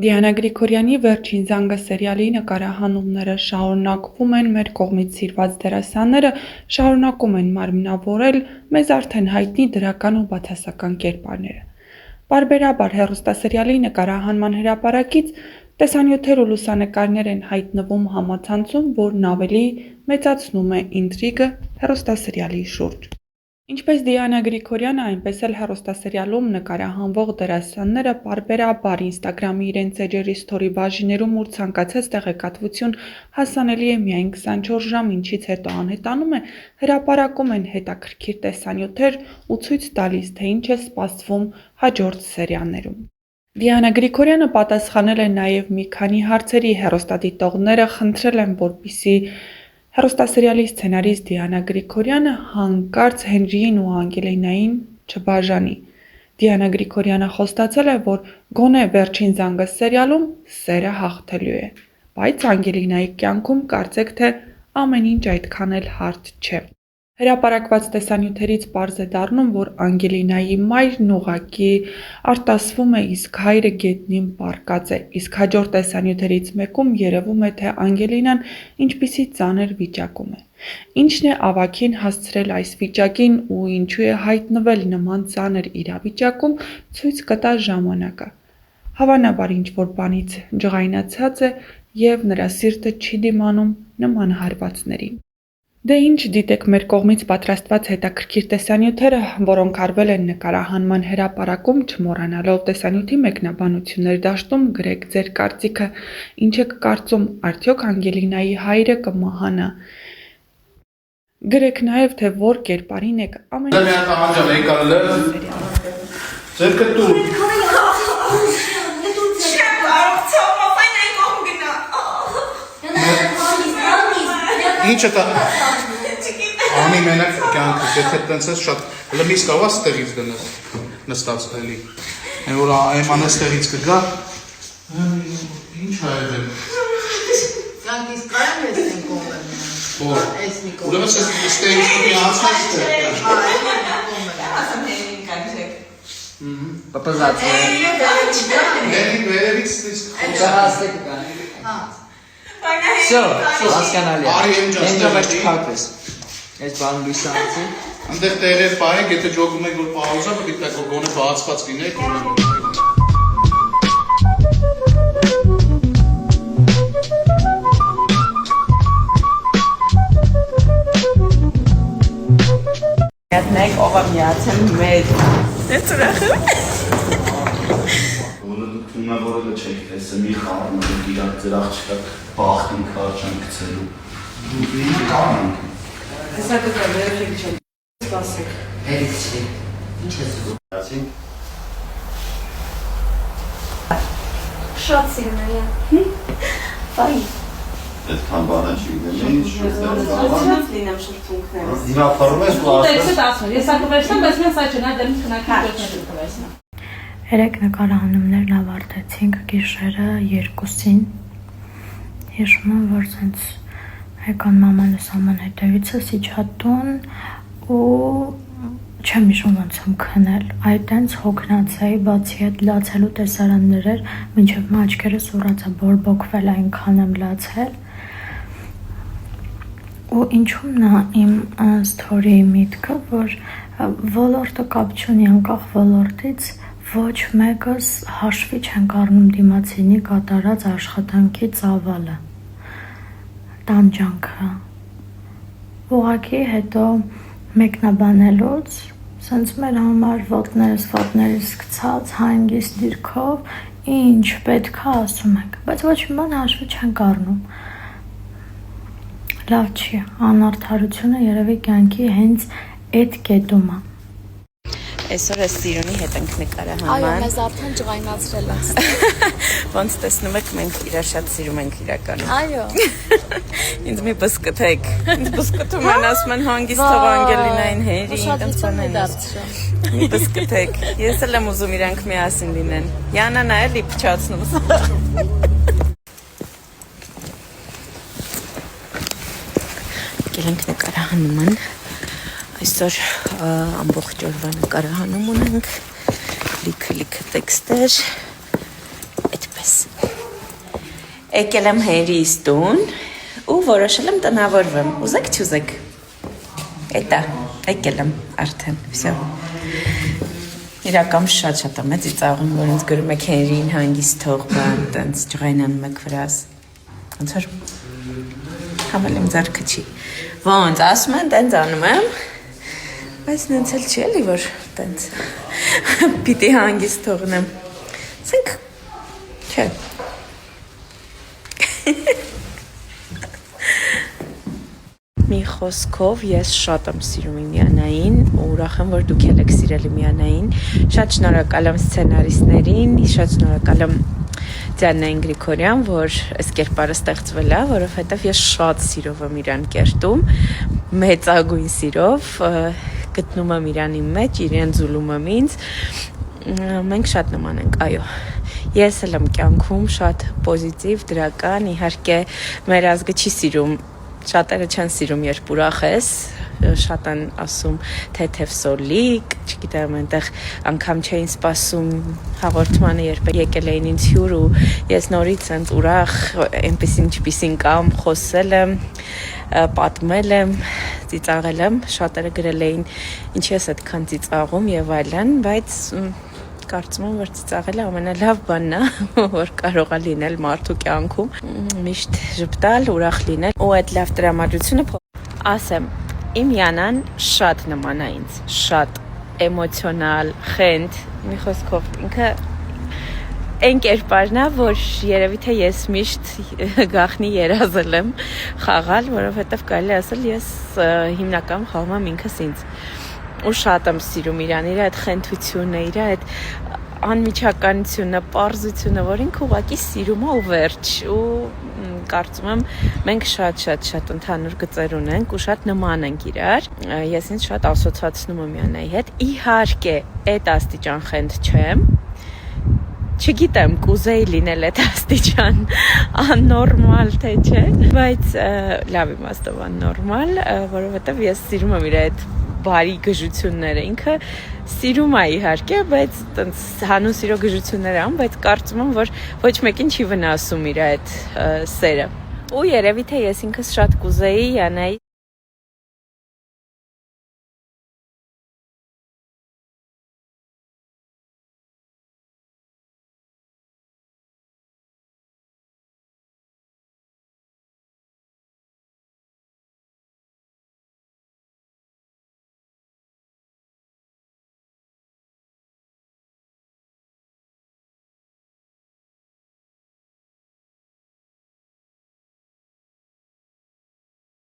Դիանա Գրիգորյանի «Վերջին զանգը» սերիալի նկարահանումները շարունակվում են, մեր կողմից սիրված դերասանները շարունակում են մարմնավորել մեզ արդեն հայտնի դրական ու բացասական կերպարները։ Պարբերաբար հեռուստասերիալի նկարահանման հրապարակից տեսանյութեր ու լուսանկարներ են հայտնվում համացանցում, որն ավելի մեծացնում է ինտրիգը հեռուստասերիալի շուրջ։ Ինչպես Դիանա Գրիգորյանը, այնպես էլ հեռուստասերիալում նկարահանվող դերասանները պարբերաբար Ինստագրամի իրենց էջերի սթորի բաժիններում ուր ցանկացած տեղեկատվություն հասանելի է միայն 24 ժամ, ինչից հետո անհետանում է, հրապարակում են հետաքրքիր տեսանյութեր ու ցույց տալիս, թե ինչ է սպասվում հաջորդ սերիաներում։ Դիանա Գրիգորյանը պատասխանել է նաև մի քանի հարցերի, հեռուստադիտողները խնդրել են, որպեսզի հեռուստասերիալի սցենարիստ Դիանա Գրիգորյանը հանկարծ Հենրիին ու Անգելինային չբաժանի։ Դիանա Գրիգորյանը խոստացել է, որ գոնե «Վերջին զանգը» սերիալում սերը հաղթելու է, բայց Անգելինայի կյանքում կարծեք թե ամեն ինչ այդքան էլ հարթ չէ։ Հրապարակված տեսանյութերից պարզ է դառնում, որ Անգելինայի մայրն ուղղակի արտասվում է, իսկ հայրը գետնին պառկած է, իսկ հաջորդ տեսանյութերից մեկում երևում է, թե Անգելինան ինչպիսի ծանր վիճակում է։ Ինչն է ավագին հասցրել այս վիճակին ու ինչու է հայտնվել նման ծանր իրավիճակում, ցույց կտա ժամանակը։ Հավանաբար ինչ-որ բանից ջղայնացած է և նրա սիրտը չի դիմանում նման հարվածներին։ Դե ինչ դիտեք մեր կողմից պատրաստված հետաքրքիր տեսանյութերը, որոնք արվել են նկարահանման հրապարակում, չմոռանալով տեսանյութի մեկնաբանություններ դաշտում գրեք ձեր կարծիքը, ինչ եք կարծում, արդյոք Անգելինայի հայրը կմահանա։ Գրեք նաև, թե որ կերպարին եք Ինչ է անի մենակ կյանքը, եթե տենց ես շատ լմիս կարող ես ստեղից դնես նստած էլի, որ այմանը ստեղից կգա, ինչ հայդեմ։ Կյանքից կարամ ես են կողմեն, ես մի կողմեն։ Ուրեմն ես ստեղից կգի անցնես ստեղ։ Ասամ հենին կանչեք։ Պապազած է։ Հենին վերևից Ուտարասը կգան։ Всё, հասկանալի է։ Ենջով է չքապես։ Այս բան լույսը անցի։ Այնտեղ տեղեր պահեք, եթե ջոգում եք, որ պաուզա, պետք է գոնե բացված լինեք։ Մեկ ով է միացել մեզ։ Ես ուրախ եմ։ Որը դուք հիմնավորելը չեք տեսել, մի խառնում եք իրար ձեր աղջիկը բախտին կարճան գցելու։ Դուք ինը կանանք։ Հեսա կտա վերջեք չեմ սպասեք։ Էրից չի։ Ինչ ես ուզում։ Ասին։ Շատ սիրուն է։ Բայ։ Այդքան բանը չի գնի, Շատ լինեմ շրթունքներս։ դիմափառում ես ու ասես։ Ես ակվերսեմ, բայց մենք սա չնա դեմ քննարկել կվերսնա։ Երեք նկարահանումներն ավարտեցինք գիշերը 2-ին։ Հիշում եմ, որ ցենց եկան մամանս աման հետևիցս իջա տուն ու չեմ հիշում ոնց եմ քնել, այդտենց հոգնած էի, բացի այդ լացելու տեսարաններ էր, մինչև աչքերս ուռած է բորբոքվել, այնքան եմ լացել։ Ու ինչու՞մն է իմ սթորիի միտքը, որ ոլորտը կապ չունի, անկախ ոլորտից ոչ մեկս հաշվի չենք առնում դիմացինի կատարած աշխատանքի ծավալը, տանջանքը։ Ուղղակի հետո մեկնաբանելուց սենց մեր համար ոտներս գցած հանգիստ դիրքով ինչ պետք է ասում ենք, բայց ոչ մի բան հաշվի չենք առնում։ Լավ չի, անարդարությունը երևի կյանքի հենց այդ կետում է։ Այսօր ես Սիրունի հետ ենք նկարահանման։ Այո, մեզ արդեն ջղայնացրել ես։ Ոնց տեսնում եք, մենք իրար շատ սիրում ենք իրականում։ Այո։ Ինձ մի բսկթեք։ Ինձ բսկթում են, ասում են հանգիստ թող Անգելինային հերի, ինձ բանեն։ Մի բսկթեք։ Ես էլ եմ ուզում իրանք միասին լինեն։ Յանան է էլի փչացնում։ Եկել ենք նկարահանման։ Այսօր ամբողջ օրվա նկարահանում ունենք, լիքը տեքստեր, այդպես։ Այդպես։ Եկել եմ հերիս տուն ու որոշել եմ տնավորվեմ։ Ուզեք չուզեք։ Էտա, եկել եմ արդեն, վсё։ Իրական շատ եմ ծիծաղում, որ ինձ գրում եք Հենրին հանգիստ թող բան, տենց ջղայնանում եք վրաս։ Ոնց որ համել եմ ձեռքը չի։ Ոնց ասում են, տենց անում եմ, բայց նենց էլ չի էլի, որ տենց պիտի հանգիստ թողնեմ։ Սենք, չէ։ Մի խոսքով ես շատ եմ սիրում Իմյանային ու ուրախ եմ, որ դուք էլ եք սիրել Իմյանային։ Շատ շնորհակալ եմ սցենարիստներին, շատ շնորհակալ եմ Դիանային Գրիգորյան, որ այս կերպարը ստեղծվել է, որովհետև ես շատ սիրով եմ իրան կերտում, մեծագույն սիրով, գտնում եմ իրանի մեջ, իրեն զուլում եմ ինձ։ Մենք շատ նման ենք, այո։ Ես էլ եմ կյանքում շատ պոզիտիվ, դրական, իհարկե մեր ազգը չի սիրում, շատերը չեն սիրում, երբ ուրախ ես, շատ են ասում թեթև սոլիկ, չգիտեմ, այնտեղ անգամ չէին սպասում հաղորդմանը, երբ եկել էին ինձ հյուր ու ես նորից այնց ուրախ, այնպեսին չպիսին կամ խոսել եմ, պատմել եմ, ծիծաղել եմ, շատերը գրել էին, ինչի ես այդքան ծիծաղում եւ այլն, բայց կարծում եմ, որ ծիծաղելը ամենալավ բանն է, որ կարող է լինել մարդու կյանքում, միշտ ժպտալ, ուրախ լինել, ու այդ լավ տրամադրությունը ասեմ, իմ Յանան շատ նման է ինձ, շատ էմոցիոնալ, խենթ, մի խոսքով ինքը այն կերպարն է, որ երևի թե ես միշտ գախնի երազել եմ խաղալ, որովհետև կարելի ասել ես հիմնական խաղում եմ ինքս ինձ ու շատ եմ սիրում իրան, իր այդ խենթությունը, իր այդ անմիջականությունը, պարզությունը, որ ինքը ուղղակի սիրում է ու վերջ ու կարծում եմ մենք շատ ընդհանուր գծեր ունենք ու շատ նման ենք իրար, ես ինձ շատ ասոցացնում եմ Յանայի հետ, իհարկե այդ աստիճան խենթ չեմ, չգիտեմ կուզեի լինել այդ աստիճան աննորմալ թե չէ, բայց լավ իմաստով աննորմալ, որովհետև ես սիրում եմ իր այդ բարի գժությունները, ինքը սիրում է իհարկե, բայց տենց հանուն սիրո գժություններ ան, բայց կարծում եմ, որ ոչ մեկին չի վնասում իր այդ սերը։ Ու երևի թե ես ինքս շատ կուզեի Յանայի